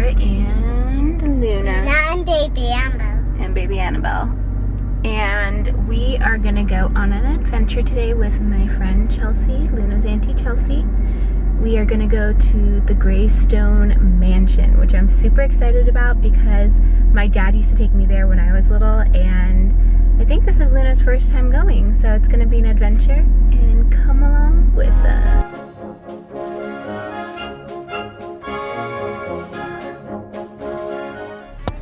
and Luna. And baby Annabelle. And baby Annabelle. And we are gonna go on an adventure today with my friend Chelsea, Luna's auntie Chelsea. We are gonna go to the Greystone Mansion, which I'm super excited about because my dad used to take me there when I was little, and I think this is Luna's first time going, so it's gonna be an adventure, and come along with us.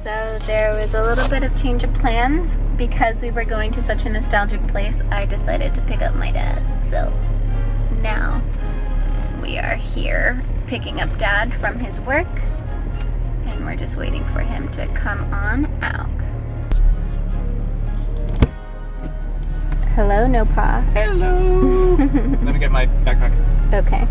So there was a little bit of change of plans because we were going to such a nostalgic place. I decided to pick up my dad, so now we are here picking up Dad from his work, and we're just waiting for him to come on out. Hello, No Pa. Hello! I'm gonna get my backpack. Okay.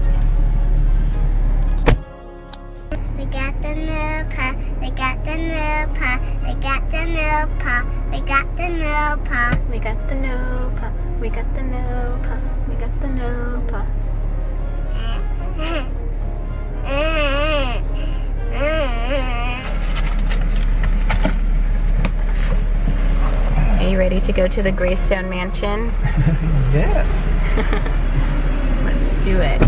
We got the new pa, we got the new pa, we got the new pa, we got the new pa. We got the No Pa, we got the No Pa, we got the No Pa. Are you ready to go to the Greystone Mansion? Yes. Let's do it.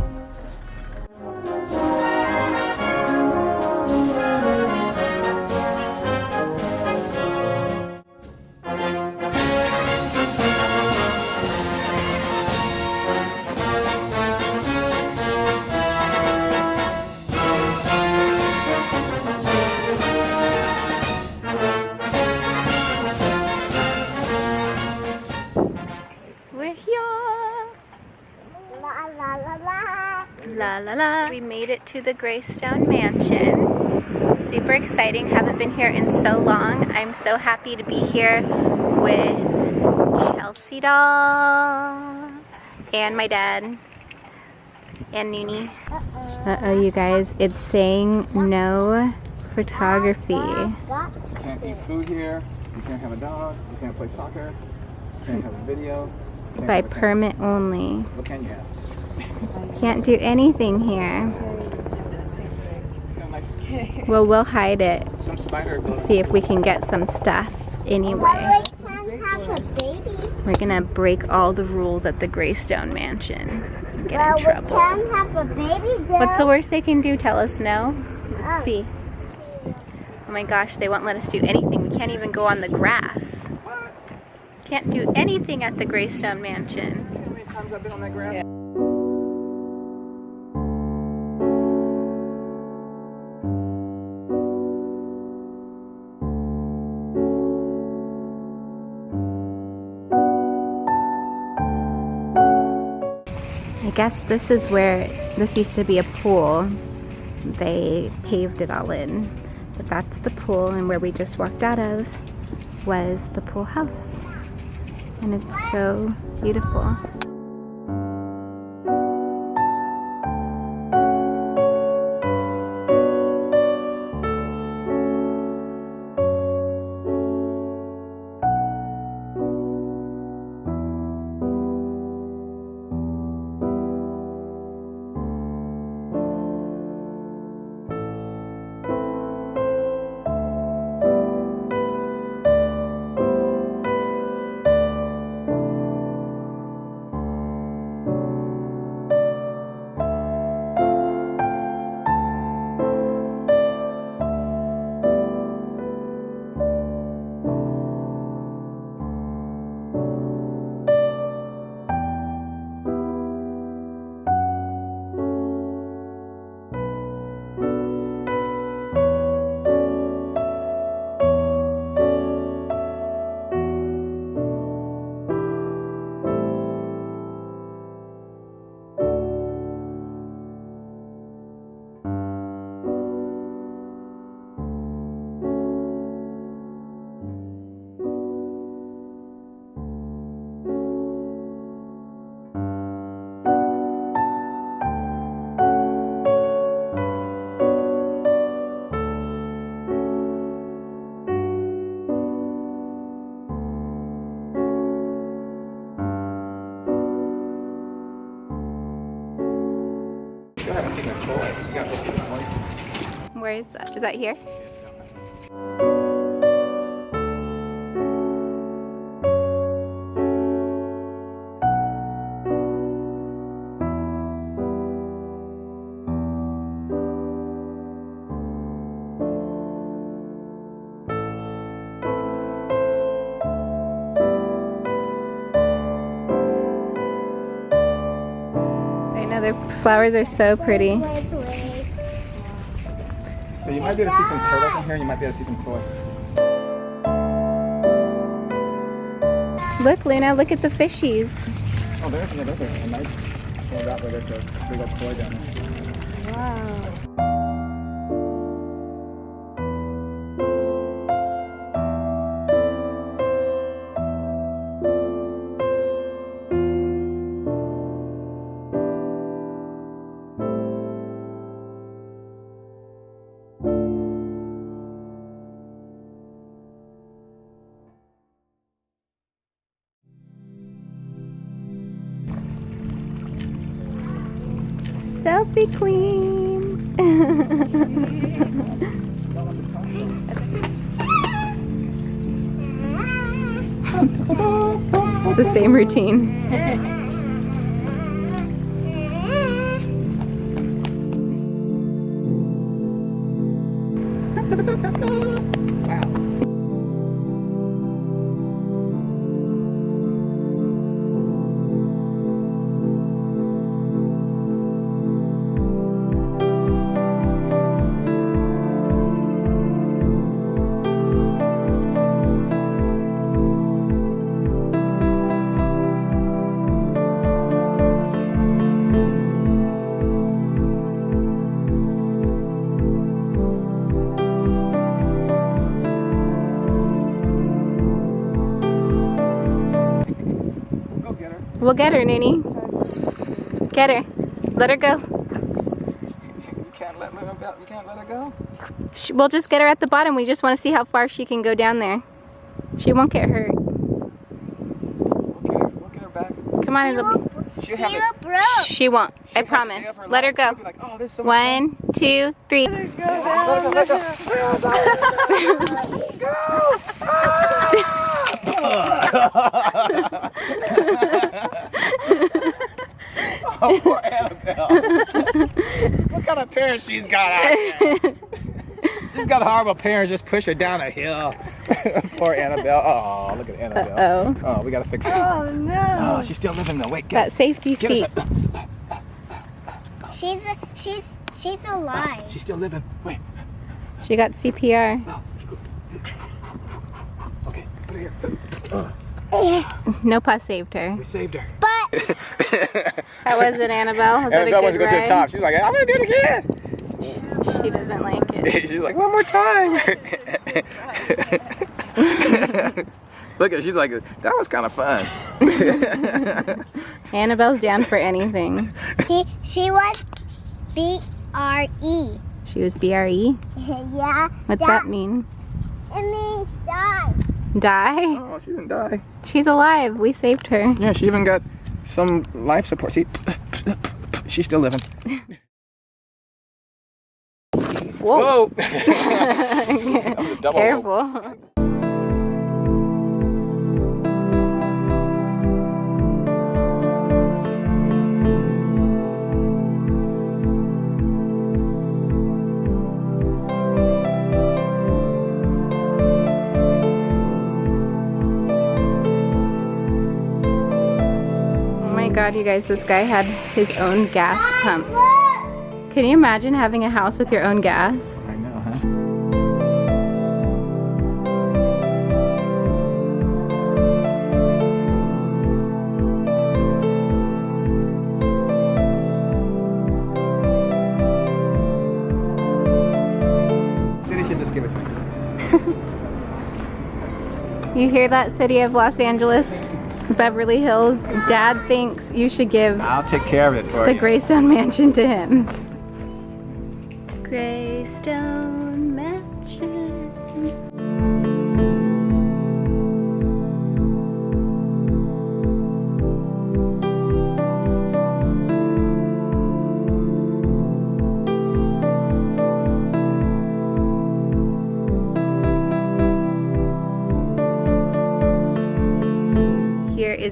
We're here. La la la la. La la la. We made it to the Greystone Mansion. Super exciting. Haven't been here in so long. I'm so happy to be here with Chelsea doll and my dad and Noonie. Uh-oh, you guys. It's saying no photography. You can't eat food here. You can't have a dog. You can't play soccer. You can't have a video. You can't By have a camera. permit only. What can you have? Can't do anything here. Well, we'll hide it. Some spider. See if we can get some stuff anyway. Well, we can't have a baby. We're gonna break all the rules at the Greystone Mansion and get Well, in trouble. we can't have a baby though. What's the worst they can do? Tell us no? Let's Oh. see. Oh my gosh, they won't let us do anything. We can't even go on the grass. Can't do anything at the Greystone Mansion. How many times I've been on that grass? I guess this is where, this used to be a pool. They paved it all in. But that's the pool, and where we just walked out of was the pool house. And it's so beautiful. Where is that? Is that here? I know the flowers are so pretty. So you might be able to see some turtles in here, you might be able to see some toys. Look, Luna, look at the fishies. Oh, there's a nice one that way. There's a big old toy down there. Wow. Selfie queen. It's the same routine. We'll get her, Nini. Get her. Let her go. You can't let her go? We'll just get her at the bottom. We just want to see how far she can go down there. She won't get hurt. We'll get her back. Come on, it'll be... She'll have it. She won't. I promise. Let her go. Like, oh, this is so much fun. 1, 2, 3. Let her go. Oh, poor Annabelle. What kind of parents she's got out here? She's got horrible parents, just push her down a hill. Poor Annabelle. Oh, look at Annabelle. Uh-oh. Oh, we gotta fix her. Oh no. Oh, she's still living though. Wait, That safety give us seat. She's alive. She's still living. Wait. She got CPR. Oh. Okay, put her here. No pus saved her. We saved her. But How was it, Annabelle? Was Annabelle that wants a to good go to the top. ride? She's like, I'm gonna do it again. She doesn't like it. She's like, one more time. Look at, she's like, that was kind of fun. Annabelle's down for anything. she was B-R-E. She was BRE? Yeah. What's that mean? It means die. Die? Oh, she didn't die. She's alive. We saved her. Yeah, she even got some life support. See, she's still living. Whoa. Whoa. That was a double Careful. hope. God, you guys, this guy had his own gas pump. Can you imagine having a house with your own gas? I know, huh? City should just give it to me. You hear that, city of Los Angeles? Beverly Hills, Dad thinks you should give I'll take care of it for the you. Greystone Mansion to him. Greystone Mansion.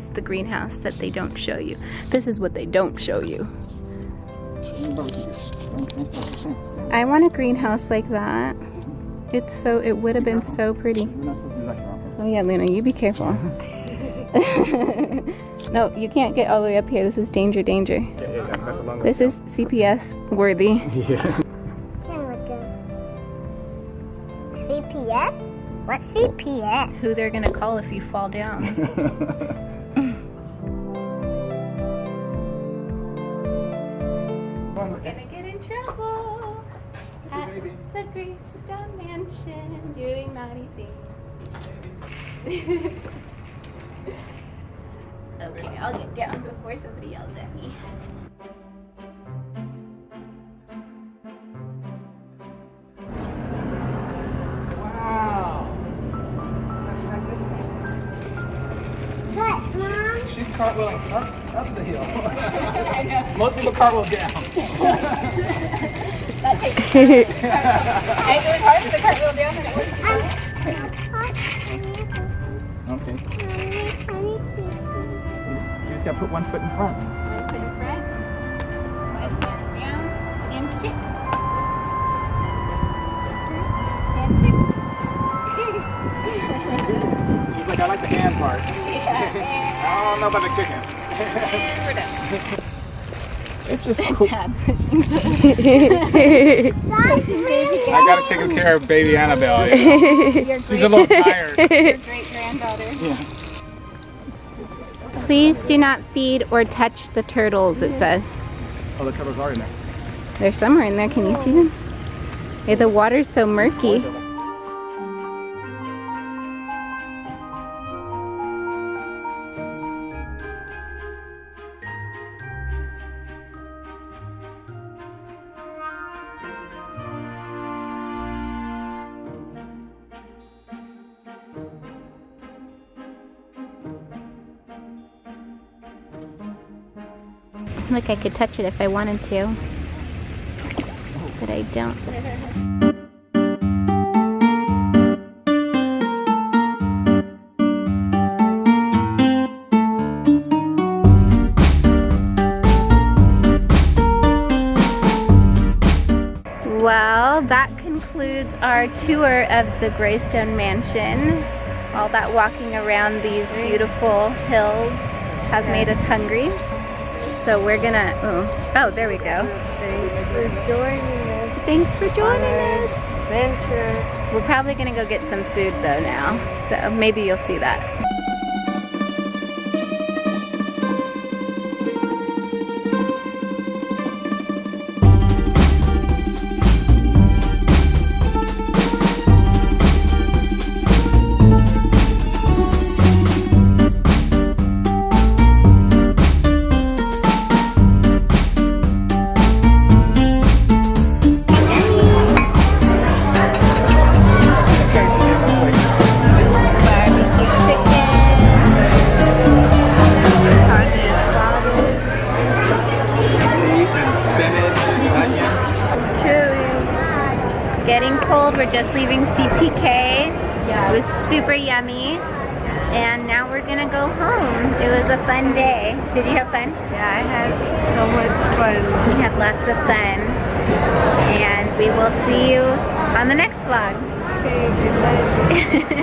is the greenhouse that they don't show you. This is what they don't show you. I want a greenhouse like that. It would have been so pretty. Oh yeah, Luna, you be careful. No, you can't get all the way up here. This is danger. This is CPS worthy. Yeah. CPS? What's CPS? Who they're gonna call if you fall down. We're gonna get in trouble at the Greystone Mansion doing naughty things. Okay, I'll get down before somebody yells at me. Wow. That's magnificent. What, Mom? She's cartwheeling up the hill. I know. Most people cartwheel down. That takes time. It was hard for the cartwheel down and it was Okay. You just gotta put one foot in front. one foot in front, one foot down, and kick. And kick. She's like, I like the hand part. Yeah. I don't know about the kicking. And we're done. It's just cool. Dad pushing I gotta take care of baby Annabelle. You know? She's a little tired. Your great-granddaughter. Yeah. Please do not feed or touch the turtles, it says. Oh, the turtles are in there. They're somewhere in there. Can you see them? Yeah, the water's so murky. Look, I could touch it if I wanted to, but I don't. Well, that concludes our tour of the Greystone Mansion. All that walking around these beautiful hills has made us hungry. So we're gonna, oh, there we go. Thanks for joining us. Thanks for joining us. Adventure. We're probably gonna go get some food though now. So maybe you'll see that. Getting cold, we're just leaving CPK. It was super yummy. And now we're gonna go home. It was a fun day. Did you have fun? Yeah, I had so much fun. We had lots of fun. And we will see you on the next vlog. Okay, good night.